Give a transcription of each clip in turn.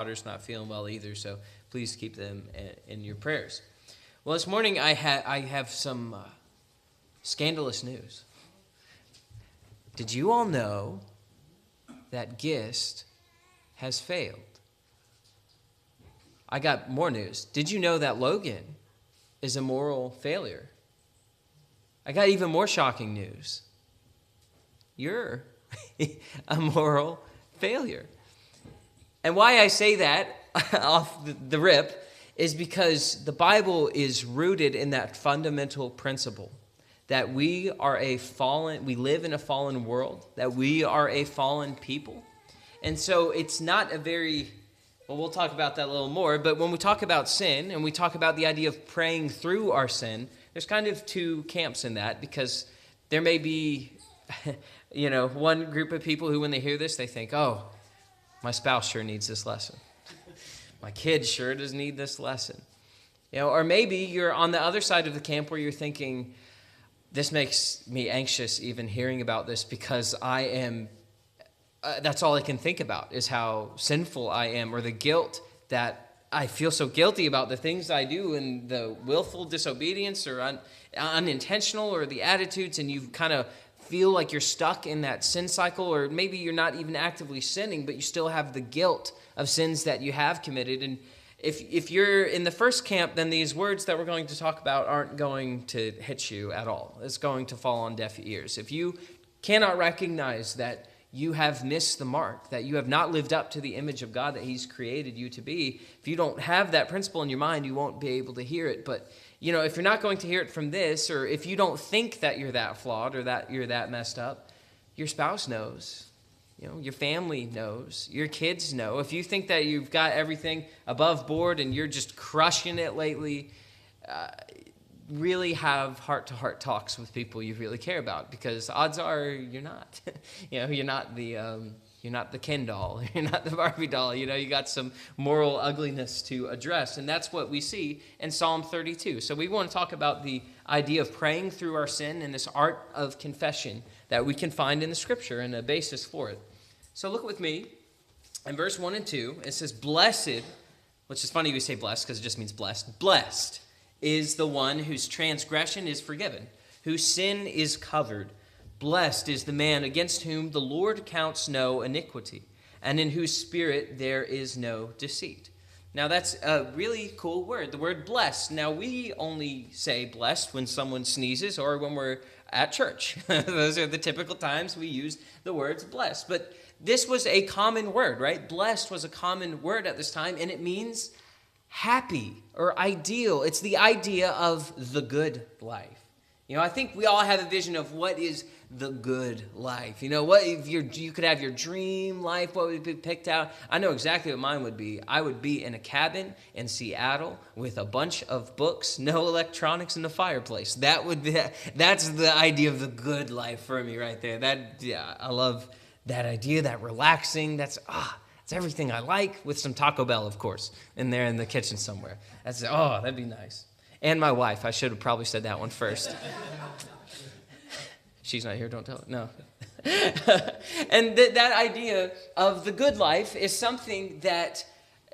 daughter's not feeling well either, so please keep them in your prayers. Well, this morning I have some scandalous news. Did you all know that GIST has failed? I got more news. Did you know that Logan is a moral failure? I got even more shocking news. You're a moral failure. And why I say that off the rip is because the Bible is rooted in that fundamental principle that we live in a fallen world, that we are a fallen people. And so it's not a very, well, we'll talk about that a little more, but when we talk about sin and we talk about the idea of praying through our sin, there's kind of two camps in that, because there may be, one group of people who, when they hear this, they think, oh, my spouse sure needs this lesson. My kid sure does need this lesson. Or maybe you're on the other side of the camp where you're thinking, this makes me anxious even hearing about this, because I am, that's all I can think about is how sinful I am, or the guilt that I feel so guilty about the things I do and the willful disobedience or unintentional, or the attitudes, and you kind of feel like you're stuck in that sin cycle, or maybe you're not even actively sinning, but you still have the guilt of sins that you have committed. And if you're in the first camp, then these words that we're going to talk about aren't going to hit you at all. It's going to fall on deaf ears. If you cannot recognize that you have missed the mark, that you have not lived up to the image of God that he's created you to be, if you don't have that principle in your mind, you won't be able to hear it. But, if you're not going to hear it from this, or if you don't think that you're that flawed or that you're that messed up, your spouse knows. Your family knows. Your kids know. If you think that you've got everything above board and you're just crushing it lately, really have heart-to-heart talks with people you really care about, because odds are you're not. You're not the Ken doll. You're not the Barbie doll. You got some moral ugliness to address, and that's what we see in Psalm 32. So we want to talk about the idea of praying through our sin and this art of confession that we can find in the Scripture and a basis for it. So look with me in verse 1 and 2. It says, blessed, which is funny we say blessed because it just means blessed. Blessed is the one whose transgression is forgiven, whose sin is covered. Blessed is the man against whom the Lord counts no iniquity, and in whose spirit there is no deceit. Now that's a really cool word, the word blessed. Now we only say blessed when someone sneezes or when we're at church. Those are the typical times we use the words blessed. But this was a common word, right? Blessed was a common word at this time, and it means happy or ideal. It's the idea of the good life. I think we all have a vision of what is the good life. What if you could have your dream life, what would be picked out? I know exactly what mine would be. I would be in a cabin in Seattle with a bunch of books, no electronics, and a fireplace. That's the idea of the good life for me right there. I love that idea, that relaxing, that's everything I like, with some Taco Bell, of course, in there in the kitchen somewhere. That'd be nice. And my wife. I should have probably said that one first. She's not here, don't tell her. No. And that idea of the good life is something that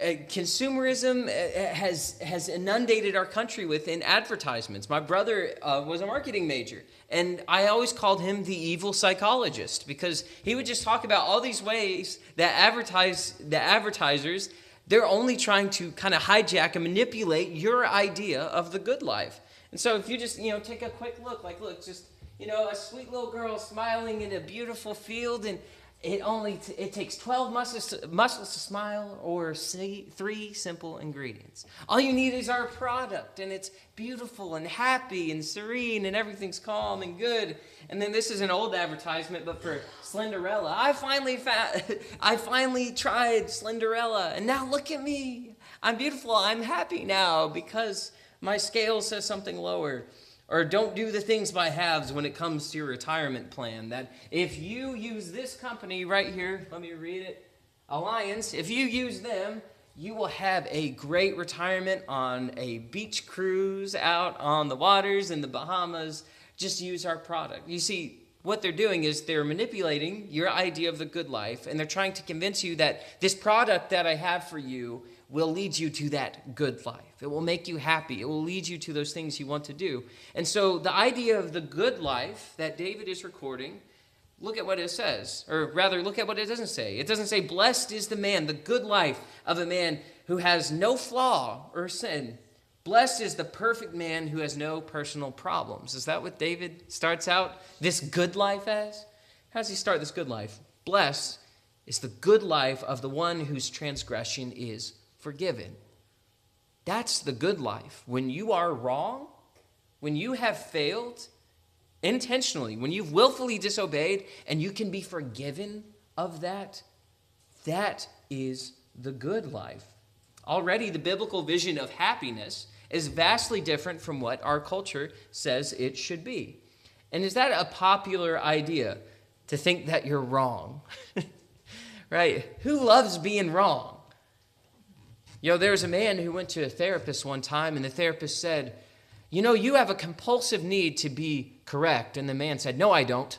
consumerism has inundated our country with in advertisements. My brother was a marketing major, and I always called him the evil psychologist, because he would just talk about all these ways that advertisers, they're only trying to kind of hijack and manipulate your idea of the good life. And so if you just, take a quick look, just, a sweet little girl smiling in a beautiful field, and it takes 12 muscles to smile, or 3 simple ingredients. All you need is our product, and it's beautiful and happy and serene, and everything's calm and good. And then this is an old advertisement, but for Slenderella. I finally tried Slenderella, and now look at me. I'm beautiful. I'm happy now because my scale says something lower. Or don't do the things by halves when it comes to your retirement plan. That if you use this company right here, let me read it, Alliance, if you use them, you will have a great retirement on a beach cruise out on the waters in the Bahamas. Just use our product. You see, what they're doing is they're manipulating your idea of the good life, and they're trying to convince you that this product that I have for you will lead you to that good life. It will make you happy. It will lead you to those things you want to do. And so the idea of the good life that David is recording, look at what it says, or rather look at what it doesn't say. It doesn't say, blessed is the man, the good life of a man who has no flaw or sin. Blessed is the perfect man who has no personal problems. Is that what David starts out this good life as? How does he start this good life? Blessed is the good life of the one whose transgression is forgiven. That's the good life. When you are wrong, when you have failed intentionally, when you've willfully disobeyed and you can be forgiven of that, that is the good life. Already the biblical vision of happiness is vastly different from what our culture says it should be. And is that a popular idea, to think that you're wrong? Right? Who loves being wrong? There was a man who went to a therapist one time, and the therapist said, you have a compulsive need to be correct. And the man said, no, I don't.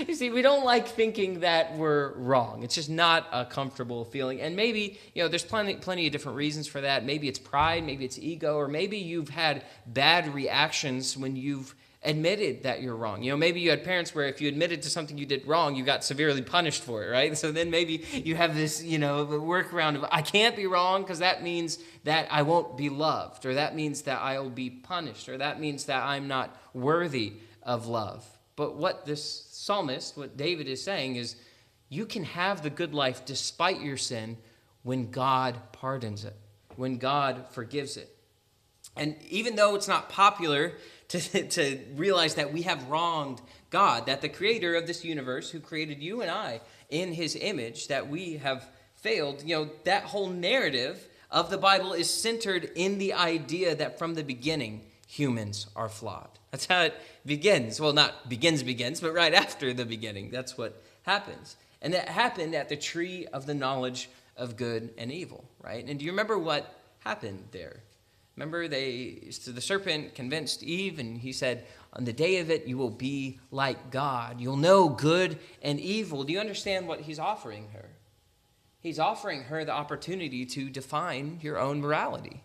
You see, we don't like thinking that we're wrong. It's just not a comfortable feeling. And maybe, there's plenty of different reasons for that. Maybe it's pride, maybe it's ego, or maybe you've had bad reactions when you've admitted that you're wrong. Maybe you had parents where if you admitted to something you did wrong, you got severely punished for it, right? So then maybe you have this, workaround of, I can't be wrong because that means that I won't be loved, or that means that I'll be punished, or that means that I'm not worthy of love. But what this psalmist, what David is saying is, you can have the good life despite your sin when God pardons it, when God forgives it. And even though it's not popular to realize that we have wronged God, that the creator of this universe, who created you and I in his image, that we have failed, that whole narrative of the Bible is centered in the idea that from the beginning, humans are flawed. That's how it begins. Well, not begins, but right after the beginning. That's what happens. And that happened at the tree of the knowledge of good and evil, right? And do you remember what happened there? Remember, the serpent convinced Eve, and he said, on the day of it, you will be like God. You'll know good and evil. Do you understand what he's offering her? He's offering her the opportunity to define your own morality,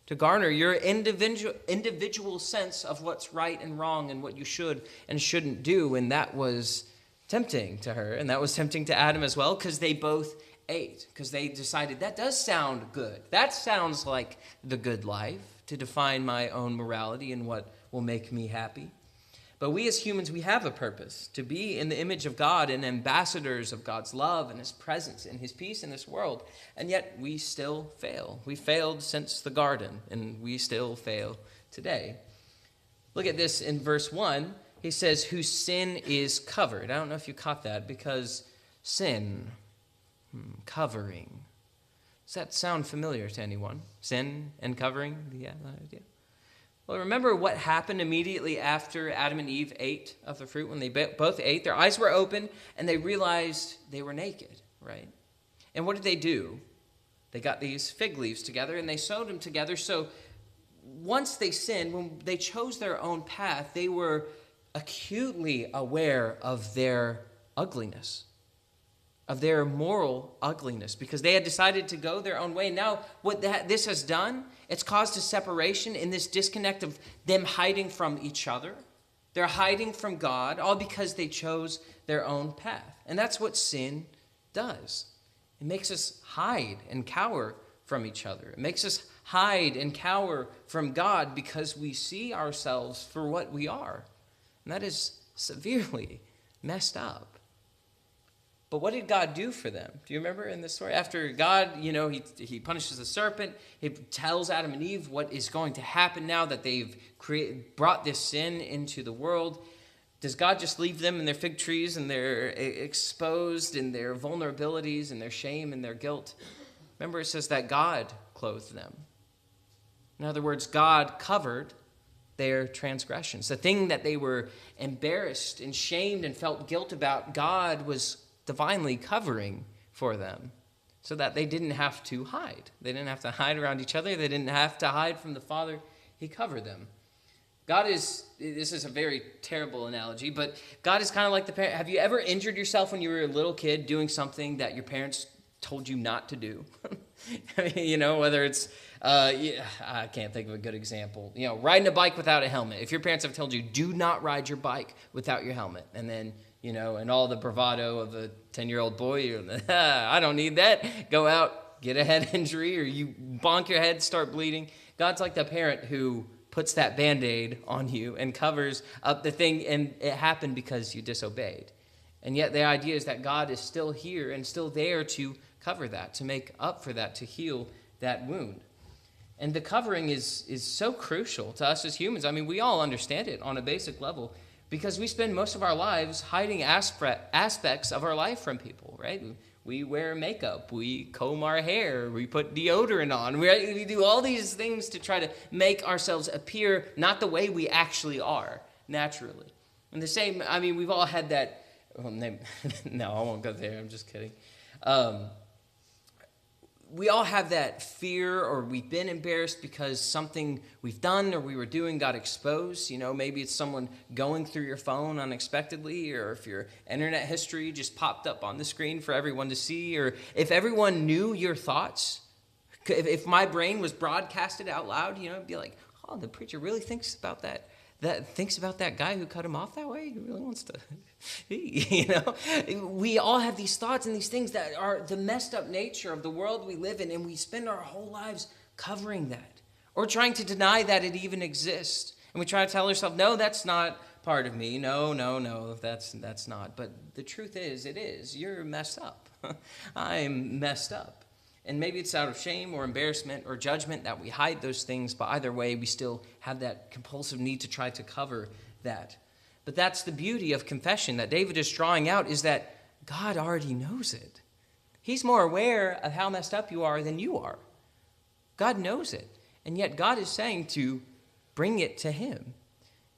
to garner your individual sense of what's right and wrong and what you should and shouldn't do. And that was tempting to her, and that was tempting to Adam as well, because they both ate, because they decided that does sound good. That sounds like the good life, to define my own morality and what will make me happy. But we as humans, we have a purpose, to be in the image of God and ambassadors of God's love and his presence and his peace in this world. And yet we still fail. We failed since the garden, and we still fail today. Look at this in verse 1. He says, whose sin is covered. I don't know if you caught that, because sin, covering. Does that sound familiar to anyone? Sin and covering? Yeah, that idea. Well, remember what happened immediately after Adam and Eve ate of the fruit? When they both ate, their eyes were open, and they realized they were naked, right? And what did they do? They got these fig leaves together, and they sewed them together. So once they sinned, when they chose their own path, they were acutely aware of their ugliness, of their moral ugliness, because they had decided to go their own way. Now, what this has done, it's caused a separation in this disconnect of them hiding from each other. They're hiding from God, all because they chose their own path. And that's what sin does. It makes us hide and cower from each other. It makes us hide and cower from God because we see ourselves for what we are. And that is severely messed up. But what did God do for them? Do you remember in this story? After God, he punishes the serpent. He tells Adam and Eve what is going to happen now that they've brought this sin into the world. Does God just leave them in their fig trees, and they're exposed in their vulnerabilities and their shame and their guilt? Remember, it says that God clothed them. In other words, God covered their transgressions. The thing that they were embarrassed and shamed and felt guilt about, God was divinely covering for them so that they didn't have to hide. They didn't have to hide around each other. They didn't have to hide from the Father. He covered them. This is a very terrible analogy, but God is kind of like the parent. Have you ever injured yourself when you were a little kid doing something that your parents told you not to do? Whether it's, yeah, I can't think of a good example. Riding a bike without a helmet. If your parents have told you, do not ride your bike without your helmet, and then, and all the bravado of a 10-year-old boy, you're like, I don't need that. Go out, get a head injury, or you bonk your head, start bleeding. God's like the parent who puts that Band-Aid on you and covers up the thing, and it happened because you disobeyed. And yet the idea is that God is still here and still there to cover that, to make up for that, to heal that wound. And the covering is so crucial to us as humans. I mean, we all understand it on a basic level because we spend most of our lives hiding aspects of our life from people, right? We wear makeup, we comb our hair, we put deodorant on. We do all these things to try to make ourselves appear not the way we actually are, naturally. And the same, I mean, we've all had that, no, I won't go there, I'm just kidding. We all have that fear, or we've been embarrassed because something we've done or we were doing got exposed. Maybe it's someone going through your phone unexpectedly, or if your internet history just popped up on the screen for everyone to see, or if everyone knew your thoughts. If my brain was broadcasted out loud, it'd be like, oh, the preacher really thinks about that guy who cut him off that way. He really wants to, We all have these thoughts and these things that are the messed up nature of the world we live in, and we spend our whole lives covering that or trying to deny that it even exists. And we try to tell ourselves, no, that's not part of me. No, that's not. But the truth is, it is. You're messed up. I'm messed up. And maybe it's out of shame or embarrassment or judgment that we hide those things, but either way, we still have that compulsive need to try to cover that. But that's the beauty of confession that David is drawing out, is that God already knows it. He's more aware of how messed up you are than you are. God knows it. And yet God is saying to bring it to him.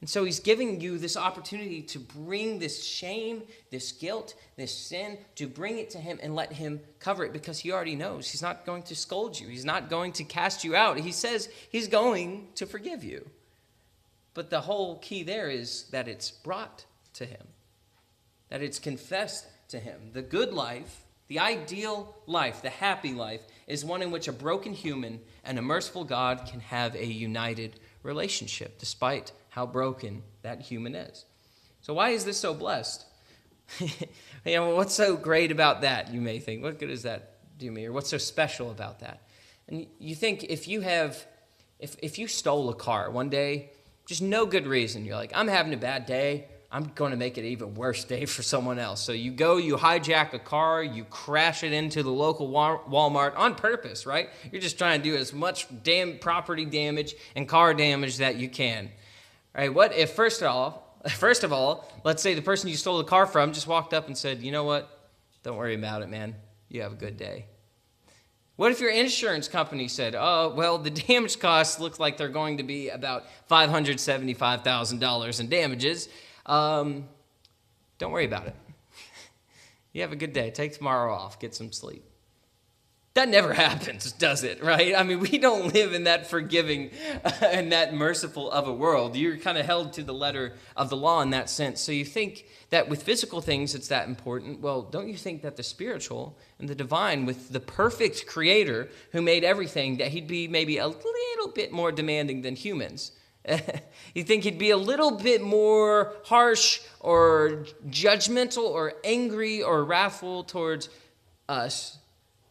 And so he's giving you this opportunity to bring this shame, this guilt, this sin, to bring it to him and let him cover it, because he already knows. He's not going to scold you. He's not going to cast you out. He says he's going to forgive you. But the whole key there is that it's brought to him, that it's confessed to him. The good life, the ideal life, the happy life, is one in which a broken human and a merciful God can have a united relationship, despite how broken that human is. So why is this so blessed? What's so great about that, you may think? What good does that do me? Or what's so special about that? And you think if you stole a car one day, just no good reason, you're like, I'm having a bad day, I'm going to make it an even worse day for someone else. So you go, you hijack a car, you crash it into the local Walmart on purpose, right? You're just trying to do as much property damage and car damage that you can. All right, what if first of all, let's say the person you stole the car from just walked up and said, you know what, don't worry about it, man. You have a good day. What if your insurance company said, oh, well, the damage costs look like they're going to be about $575,000 in damages. Don't worry about it. You have a good day. Take tomorrow off. Get some sleep. That never happens, does it, right? I mean, we don't live in that forgiving and that merciful of a world. You're kind of held to the letter of the law in that sense. So you think that with physical things it's that important. Well, don't you think that the spiritual and the divine, with the perfect creator who made everything, that he'd be maybe a little bit more demanding than humans? You think he'd be a little bit more harsh or judgmental or angry or wrathful towards us,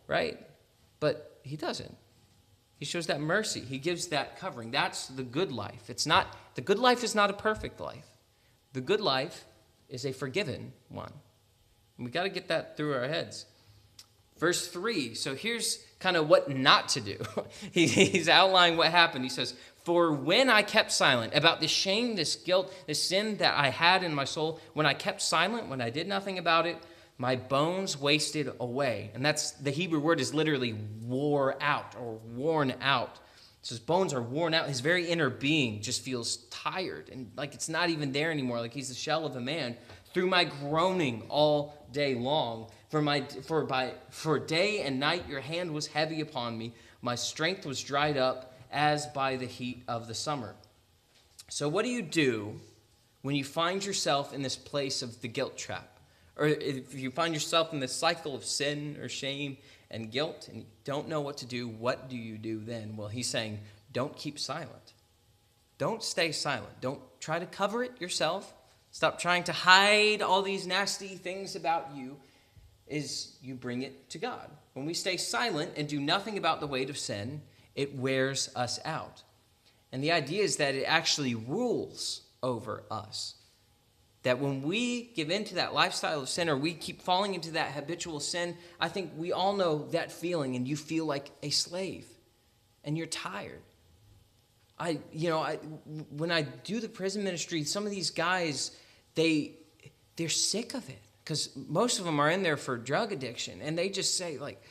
right? But he doesn't. He shows that mercy. He gives that covering. That's the good life. The good life is not a perfect life. The good life is a forgiven one. And we got to get that through our heads. Verse 3. So here's kind of what not to do. He's outlining what happened. He says, for when I kept silent about this shame, this guilt, this sin that I had in my soul, when I kept silent, when I did nothing about it, my bones wasted away. And that's the Hebrew word is literally wore out or worn out. So his bones are worn out. His very inner being just feels tired and like it's not even there anymore. Like he's the shell of a man. Through my groaning all day long, for day and night your hand was heavy upon me. My strength was dried up as by the heat of the summer. So what do you do when you find yourself in this place of the guilt trap? Or if you find yourself in this cycle of sin or shame and guilt and you don't know what to do, what do you do then? Well, he's saying, don't keep silent. Don't stay silent. Don't try to cover it yourself. Stop trying to hide all these nasty things about you. Is you bring it to God. When we stay silent and do nothing about the weight of sin, it wears us out. And the idea is that it actually rules over us. That when we give into that lifestyle of sin or we keep falling into that habitual sin, I think we all know that feeling and you feel like a slave and you're tired. When I do the prison ministry, some of these guys, they're sick of it because most of them are in there for drug addiction and they just say like,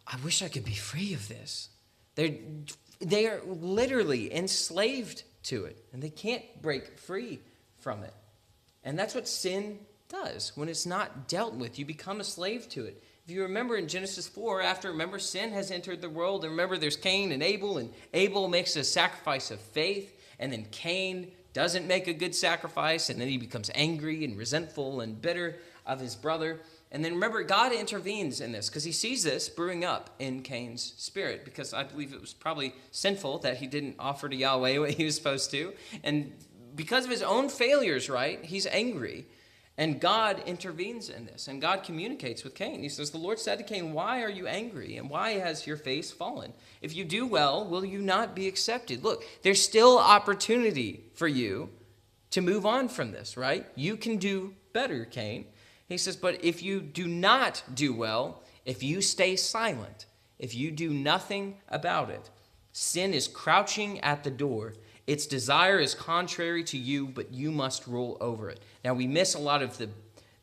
I wish I could be free of this. They are literally enslaved to it and they can't break free from it. And that's what sin does. When it's not dealt with, you become a slave to it. If you remember in Genesis 4, remember sin has entered the world. And remember there's Cain and Abel makes a sacrifice of faith. And then Cain doesn't make a good sacrifice. And then he becomes angry and resentful and bitter of his brother. And then remember, God intervenes in this because he sees this brewing up in Cain's spirit. Because I believe it was probably sinful that he didn't offer to Yahweh what he was supposed to. And because of his own failures, right, he's angry. And God intervenes in this. And God communicates with Cain. He says, the Lord said to Cain, why are you angry? And why has your face fallen? If you do well, will you not be accepted? Look, there's still opportunity for you to move on from this, right? You can do better, Cain. He says, but if you do not do well, if you stay silent, if you do nothing about it, sin is crouching at the door. Its desire is contrary to you, but you must rule over it. Now, we miss a lot of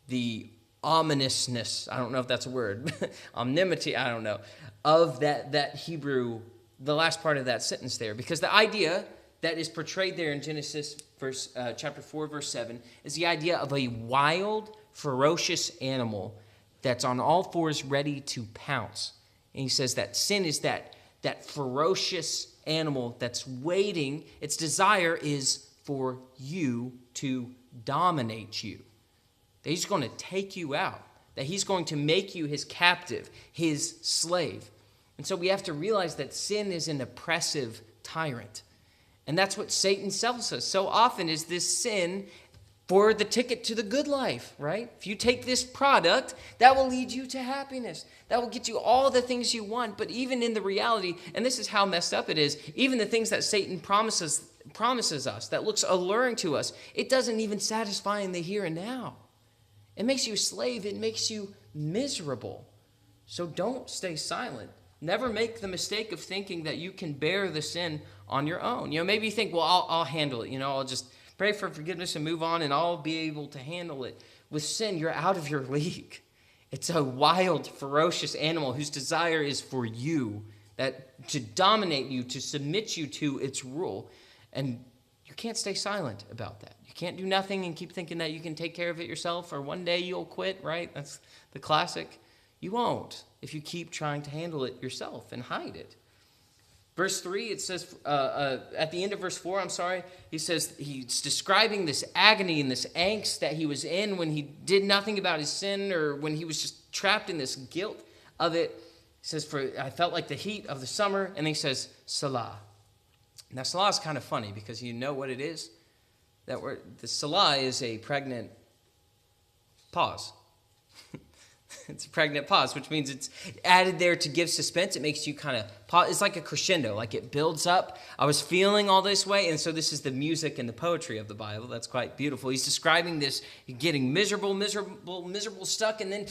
the ominousness, I don't know if that's a word, omnimity, I don't know, of that Hebrew, the last part of that sentence there. Because the idea that is portrayed there in Genesis chapter 4, verse 7, is the idea of a wild, ferocious animal that's on all fours ready to pounce. And he says that sin is that ferocious animal that's waiting. Its desire is for you to dominate you. That he's going to take you out. That he's going to make you his captive, his slave. And so we have to realize that sin is an oppressive tyrant. And that's what Satan sells us so often, is this sin for the ticket to the good life, right? If you take this product, that will lead you to happiness. That will get you all the things you want. But even in the reality, and this is how messed up it is, even the things that Satan promises us, that looks alluring to us, it doesn't even satisfy in the here and now. It makes you a slave. It makes you miserable. So don't stay silent. Never make the mistake of thinking that you can bear the sin on your own. Maybe you think, well, I'll handle it. I'll just pray for forgiveness and move on, and I'll be able to handle it. With sin, you're out of your league. It's a wild, ferocious animal whose desire is for you, that to dominate you, to submit you to its rule. And you can't stay silent about that. You can't do nothing and keep thinking that you can take care of it yourself, or one day you'll quit, right? That's the classic. You won't if you keep trying to handle it yourself and hide it. Verse 3, it says, at the end of verse 4, he says he's describing this agony and this angst that he was in when he did nothing about his sin, or when he was just trapped in this guilt of it. He says, I felt like the heat of the summer, and he says, Salah. Now, Salah is kind of funny because you know what it is? The Salah is a pregnant pause. It's a pregnant pause, which means it's added there to give suspense. It makes you kind of pause. It's like a crescendo, like it builds up. I was feeling all this way, and so this is the music and the poetry of the Bible. That's quite beautiful. He's describing this getting miserable, stuck, and then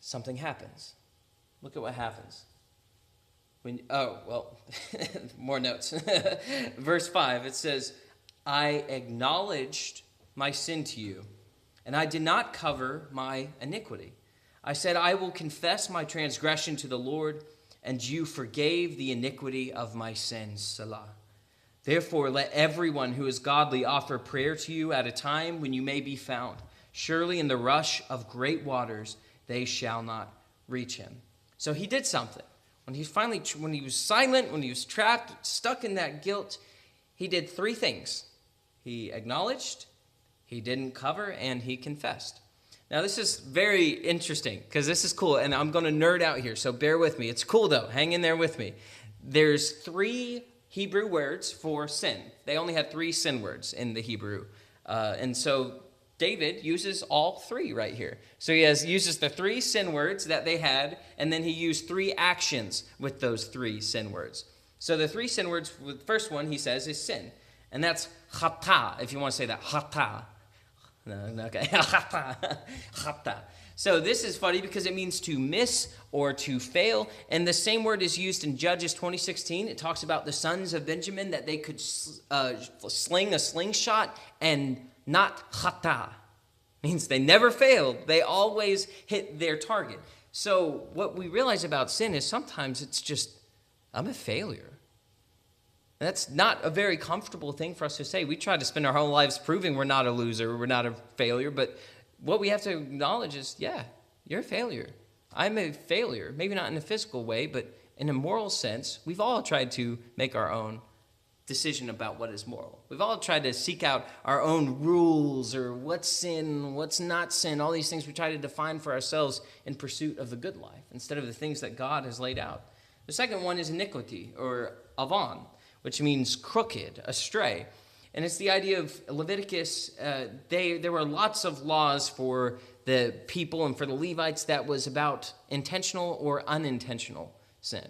something happens. Look at what happens. More notes. Verse 5, it says, I acknowledged my sin to you, and I did not cover my iniquity. I said, I will confess my transgression to the Lord, and you forgave the iniquity of my sins. Selah. Therefore, let everyone who is godly offer prayer to you at a time when you may be found. Surely in the rush of great waters, they shall not reach him. So he did something. When he was silent, when he was trapped, stuck in that guilt, he did three things. He acknowledged, he didn't cover, and he confessed. Now, this is very interesting because this is cool, and I'm going to nerd out here, so bear with me. It's cool, though. Hang in there with me. There's three Hebrew words for sin. They only had three sin words in the Hebrew. And so David uses all three right here. So he uses the three sin words that they had, and then he used three actions with those three sin words. So the three sin words, the first one he says is sin. And that's chata, if you want to say that, chata. No, okay, chata. So this is funny because it means to miss or to fail. And the same word is used in Judges 20:16. It talks about the sons of Benjamin, that they could sling a slingshot and not chata. Means they never failed. They always hit their target. So what we realize about sin is sometimes it's just, I'm a failure. And that's not a very comfortable thing for us to say. We try to spend our whole lives proving we're not a loser, we're not a failure, but what we have to acknowledge is, yeah, you're a failure. I'm a failure, maybe not in a physical way, but in a moral sense. We've all tried to make our own decision about what is moral. We've all tried to seek out our own rules or what's sin, what's not sin, all these things we try to define for ourselves in pursuit of the good life instead of the things that God has laid out. The second one is iniquity, or avon, which means crooked, astray. And it's the idea of Leviticus. There were lots of laws for the people and for the Levites that was about intentional or unintentional sin.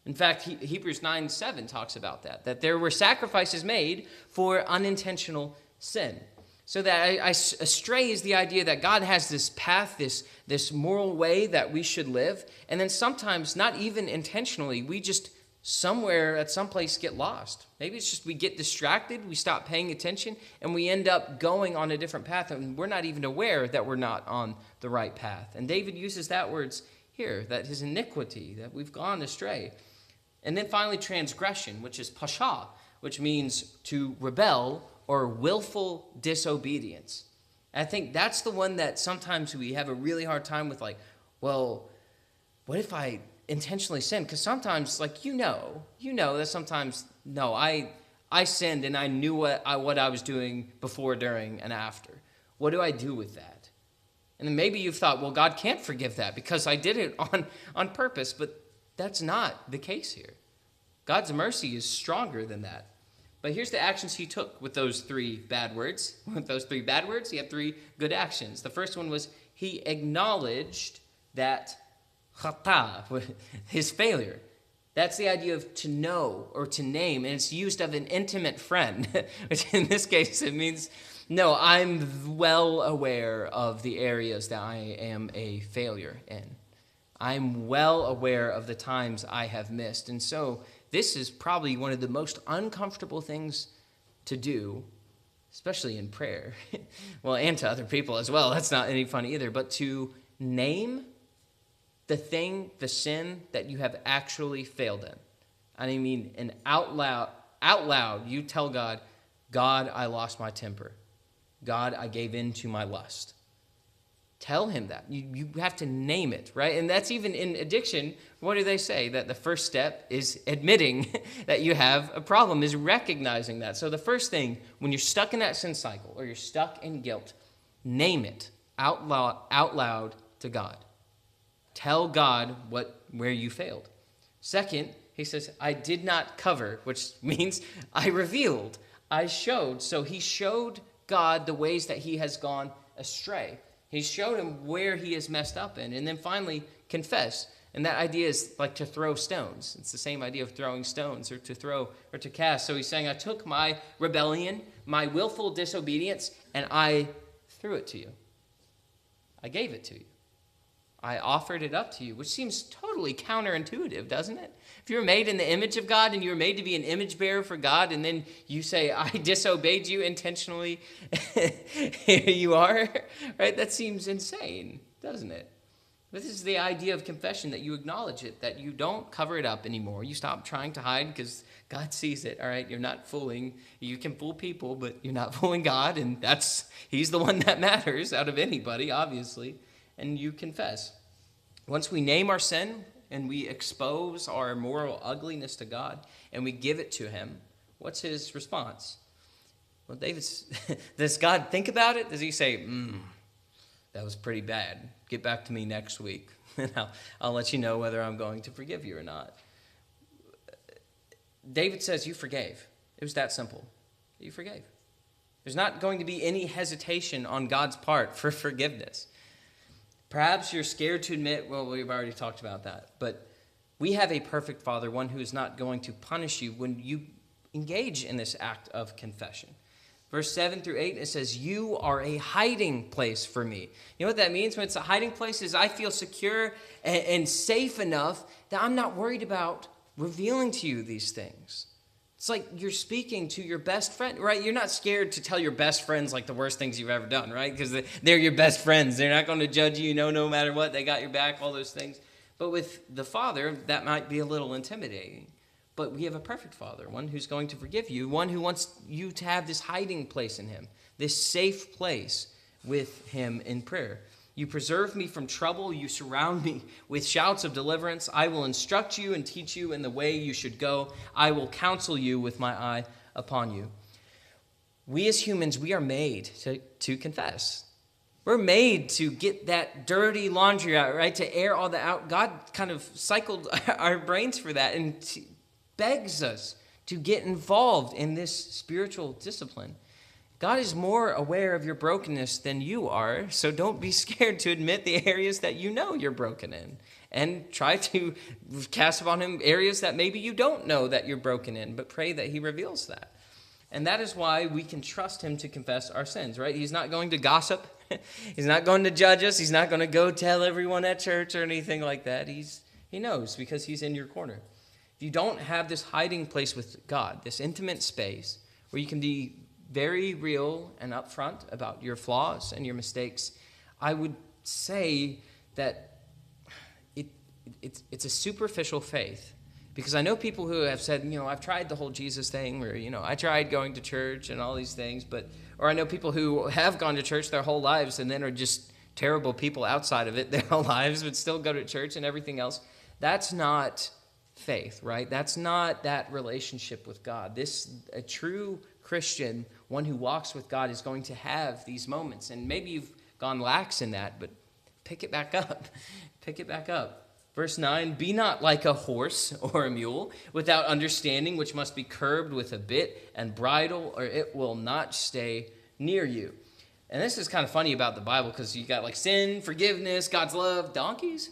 In fact, Hebrews 9:7 talks about that there were sacrifices made for unintentional sin. So that astray is the idea that God has this path, this moral way that we should live. And then sometimes, not even intentionally, we just somewhere at some place get lost. Maybe it's just we get distracted, we stop paying attention, and we end up going on a different path, and we're not even aware that we're not on the right path. And David uses that words here, that his iniquity, that we've gone astray. And then finally transgression, which is pasha, which means to rebel or willful disobedience. And I think that's the one that sometimes we have a really hard time with, like, well, what if I intentionally sin? Because sometimes, like, you know that sometimes, no, I sinned and I knew what I was doing before, during, and after. What do I do with that? And then maybe you've thought, well, God can't forgive that because I did it on purpose, but that's not the case here. God's mercy is stronger than that. But here's the actions he took with those three bad words. With those three bad words, he had three good actions. The first one was he acknowledged that chata, his failure. That's the idea of to know or to name, and it's used of an intimate friend, which in this case it means, no, I'm well aware of the areas that I am a failure in. I'm well aware of the times I have missed. And so this is probably one of the most uncomfortable things to do, especially in prayer. Well, and to other people as well. That's not any fun either. But to name the sin that you have actually failed in. I mean, and out loud, you tell God, God, I lost my temper. God, I gave in to my lust. Tell him that. You have to name it, right? And that's even in addiction. What do they say? That the first step is admitting that you have a problem, is recognizing that. So the first thing, when you're stuck in that sin cycle or you're stuck in guilt, name it out loud to God. Tell God where you failed. Second, he says, I did not cover, which means I revealed, I showed. So he showed God the ways that he has gone astray. He showed him where he has messed up in. And then finally, confess. And that idea is like to throw stones. It's the same idea of throwing stones or to throw or to cast. So he's saying, I took my rebellion, my willful disobedience, and I threw it to you. I gave it to you. I offered it up to you, which seems totally counterintuitive, doesn't it? If you're made in the image of God and you're made to be an image bearer for God, and then you say, I disobeyed you intentionally, here you are, right? That seems insane, doesn't it? This is the idea of confession, that you acknowledge it, that you don't cover it up anymore. You stop trying to hide because God sees it, all right? You're not fooling. You can fool people, but you're not fooling God, and he's the one that matters out of anybody, obviously. And you confess. Once we name our sin and we expose our moral ugliness to God and we give it to him, What's his response? Well, does God think about it? Does he say, that was pretty bad. Get back to me next week, and I'll let you know whether I'm going to forgive you or not. David says, you forgave. It was that simple. You forgave. There's not going to be any hesitation on God's part for forgiveness. Perhaps you're scared to admit, well, we've already talked about that, but we have a perfect Father, one who is not going to punish you when you engage in this act of confession. Verse 7 through 8, it says, you are a hiding place for me. You know what that means? When it's a hiding place is I feel secure and safe enough that I'm not worried about revealing to you these things. It's like you're speaking to your best friend, right? You're not scared to tell your best friends like the worst things you've ever done, right? Because they're your best friends. They're not going to judge you, no matter what. They got your back, all those things. But with the Father, that might be a little intimidating. But we have a perfect Father, one who's going to forgive you, one who wants you to have this hiding place in him, this safe place with him in prayer. You preserve me from trouble. You surround me with shouts of deliverance. I will instruct you and teach you in the way you should go. I will counsel you with my eye upon you. We as humans, we are made to confess. We're made to get that dirty laundry out, right? To air all that out. God kind of cycled our brains for that and begs us to get involved in this spiritual discipline. God is more aware of your brokenness than you are, so don't be scared to admit the areas that you know you're broken in, and try to cast upon him areas that maybe you don't know that you're broken in, but pray that he reveals that. And that is why we can trust him to confess our sins, right? He's not going to gossip. He's not going to judge us. He's not going to go tell everyone at church or anything like that. He knows because he's in your corner. If you don't have this hiding place with God, this intimate space where you can be very real and upfront about your flaws and your mistakes, I would say that it's a superficial faith. Because I know people who have said, I've tried the whole Jesus thing, or, I tried going to church and all these things, or I know people who have gone to church their whole lives and then are just terrible people outside of it their whole lives, but still go to church and everything else. That's not faith, right? That's not that relationship with God. A true Christian, one who walks with God, is going to have these moments. And maybe you've gone lax in that, but pick it back up. Pick it back up. Verse 9, be not like a horse or a mule without understanding, which must be curbed with a bit and bridle, or it will not stay near you. And this is kind of funny about the Bible, because you got like sin, forgiveness, God's love, donkeys.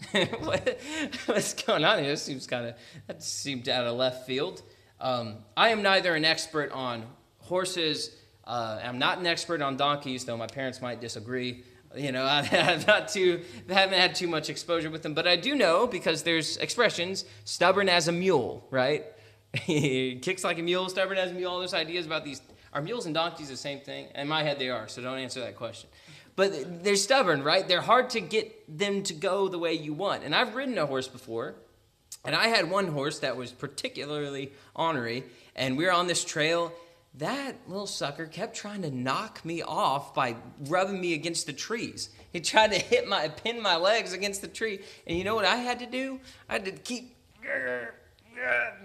What's going on here? That seemed out of left field. I am neither an expert on horses. I'm not an expert on donkeys, though my parents might disagree. I haven't had too much exposure with them, but I do know, because there's expressions, stubborn as a mule, right? He kicks like a mule, stubborn as a mule, all those ideas about these. Are mules and donkeys the same thing? In my head they are, so don't answer that question. But they're stubborn, right? They're hard to get them to go the way you want. And I've ridden a horse before, and I had one horse that was particularly ornery, and we were on this trail. That little sucker kept trying to knock me off by rubbing me against the trees. He tried to pin my legs against the tree. And you know what I had to do? I had to keep,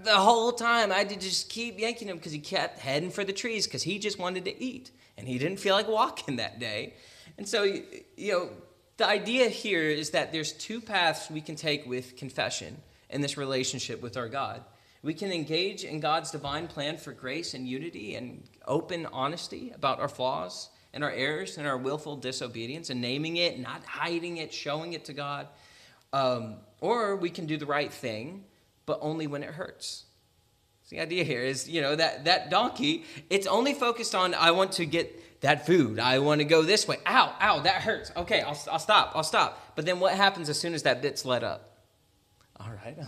the whole time, I had to just keep yanking him, because he kept heading for the trees, because he just wanted to eat. And he didn't feel like walking that day. And so, the idea here is that there's two paths we can take with confession in this relationship with our God. We can engage in God's divine plan for grace and unity and open honesty about our flaws and our errors and our willful disobedience, and naming it, not hiding it, showing it to God. Or we can do the right thing, but only when it hurts. So the idea here is, that donkey, it's only focused on, I want to get that food. I want to go this way. Ow, that hurts. Okay, I'll stop. But then what happens as soon as that bit's let up? All right,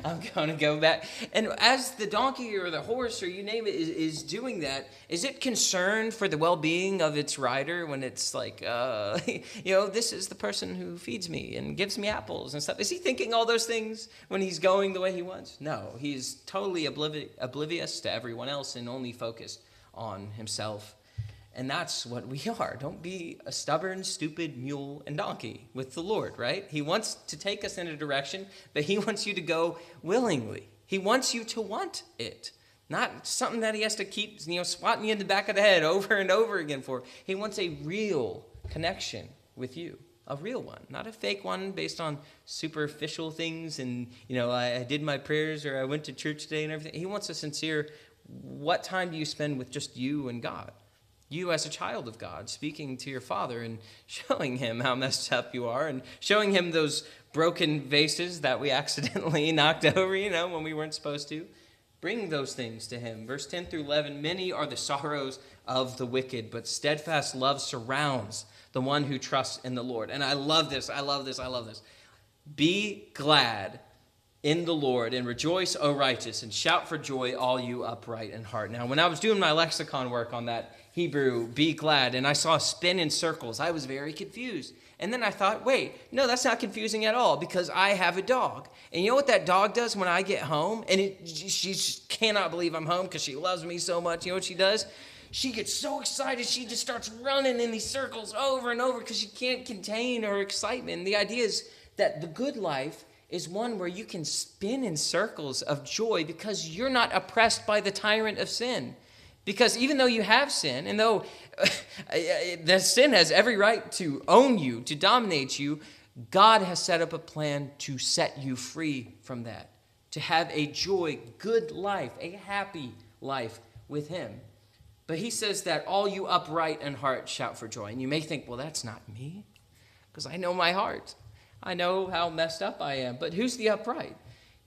I'm going to go back. And as the donkey or the horse, or you name it, is doing that, is it concerned for the well-being of its rider when it's like, this is the person who feeds me and gives me apples and stuff? Is he thinking all those things when he's going the way he wants? No, he's totally oblivious to everyone else and only focused on himself. And that's what we are. Don't be a stubborn, stupid mule and donkey with the Lord, right? He wants to take us in a direction, but he wants you to go willingly. He wants you to want it. Not something that he has to keep, swatting you in the back of the head over and over again for. He wants a real connection with you, a real one, not a fake one based on superficial things and, I did my prayers or I went to church today and everything. He wants a sincere, what time do you spend with just you and God? You as a child of God, speaking to your Father and showing him how messed up you are and showing him those broken vases that we accidentally knocked over, when we weren't supposed to. Bring those things to him. Verse 10 through 11, many are the sorrows of the wicked, but steadfast love surrounds the one who trusts in the Lord. And I love this. Be glad in the Lord and rejoice, O righteous, and shout for joy, all you upright in heart. Now, when I was doing my lexicon work on that Hebrew, be glad, and I saw spin in circles, I was very confused. And then I thought, wait, no, that's not confusing at all because I have a dog. And you know what that dog does when I get home? And she cannot believe I'm home because she loves me so much. You know what she does? She gets so excited, she just starts running in these circles over and over because she can't contain her excitement. And the idea is that the good life is one where you can spin in circles of joy because you're not oppressed by the tyrant of sin. Because even though you have sin, and though the sin has every right to own you, to dominate you, God has set up a plan to set you free from that, to have a joy, good life, a happy life with him. But he says that all you upright in heart shout for joy. And you may think, well, that's not me, because I know my heart. I know how messed up I am. But who's the upright?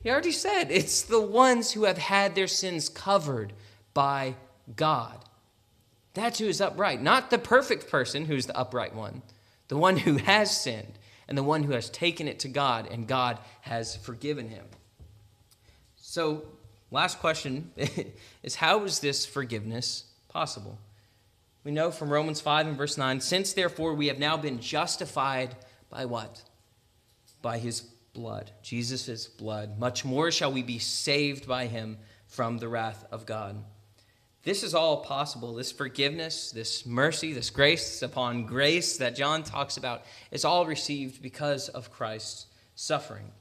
He already said it's the ones who have had their sins covered by God. That's who is upright. Not the perfect person who's the upright one. The one who has sinned and the one who has taken it to God and God has forgiven him. So, last question is, how is this forgiveness possible? We know from Romans 5 and verse 9, since therefore we have now been justified by what? By his blood, Jesus' blood. Much more shall we be saved by him from the wrath of God. This is all possible. This forgiveness, this mercy, this grace upon grace that John talks about is all received because of Christ's suffering.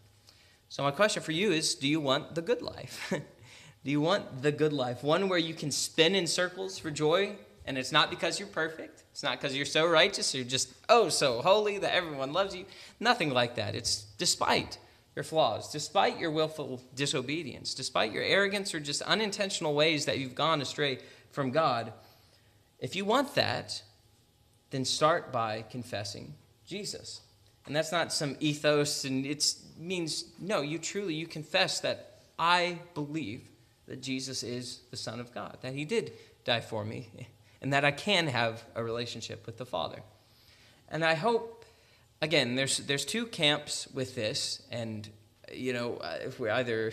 So my question for you is, do you want the good life? Do you want the good life? One where you can spin in circles for joy, and it's not because you're perfect. It's not because you're so righteous. You're just, so holy that everyone loves you. Nothing like that. It's despite your flaws, despite your willful disobedience, despite your arrogance or just unintentional ways that you've gone astray from God. If you want that, then start by confessing Jesus. And that's not some ethos, and it means, no, you confess that I believe that Jesus is the Son of God, that he did die for me, and that I can have a relationship with the Father. And I hope, again, there's two camps with this, and, if we're either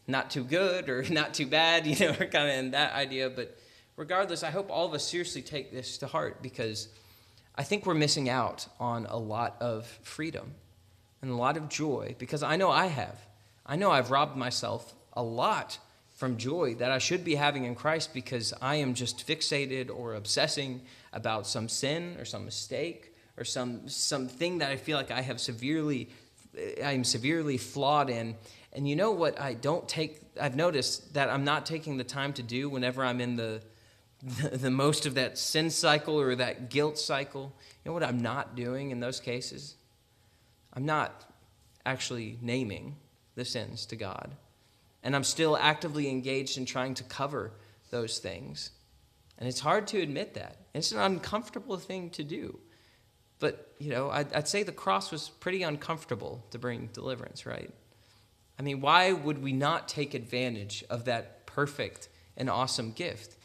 not too good or not too bad, we're kind of in that idea. But regardless, I hope all of us seriously take this to heart, because I think we're missing out on a lot of freedom and a lot of joy, because I know I have. I know I've robbed myself a lot from joy that I should be having in Christ, because I am just fixated or obsessing about some sin or some mistake or something that I feel like I'm severely flawed in. And you know what I've noticed that I'm not taking the time to do whenever I'm in the most of that sin cycle or that guilt cycle. You know what I'm not doing in those cases? I'm not actually naming the sins to God. And I'm still actively engaged in trying to cover those things. And it's hard to admit that. It's an uncomfortable thing to do. But, I'd say the cross was pretty uncomfortable to bring deliverance, right? I mean, why would we not take advantage of that perfect and awesome gift?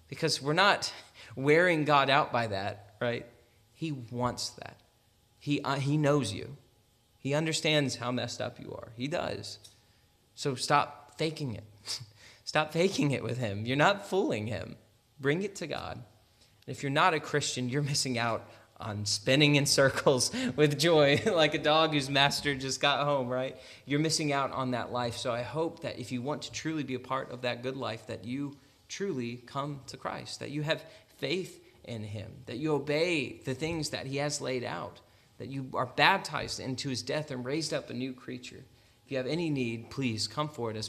Because we're not wearing God out by that, right? He wants that. He knows you. He understands how messed up you are. He does. So stop faking it. Stop faking it with him. You're not fooling him. Bring it to God. And if you're not a Christian, you're missing out on spinning in circles with joy like a dog whose master just got home, right? You're missing out on that life. So I hope that if you want to truly be a part of that good life, that you truly come to Christ, that you have faith in him, that you obey the things that he has laid out, that you are baptized into his death and raised up a new creature. If you have any need, please come forward as we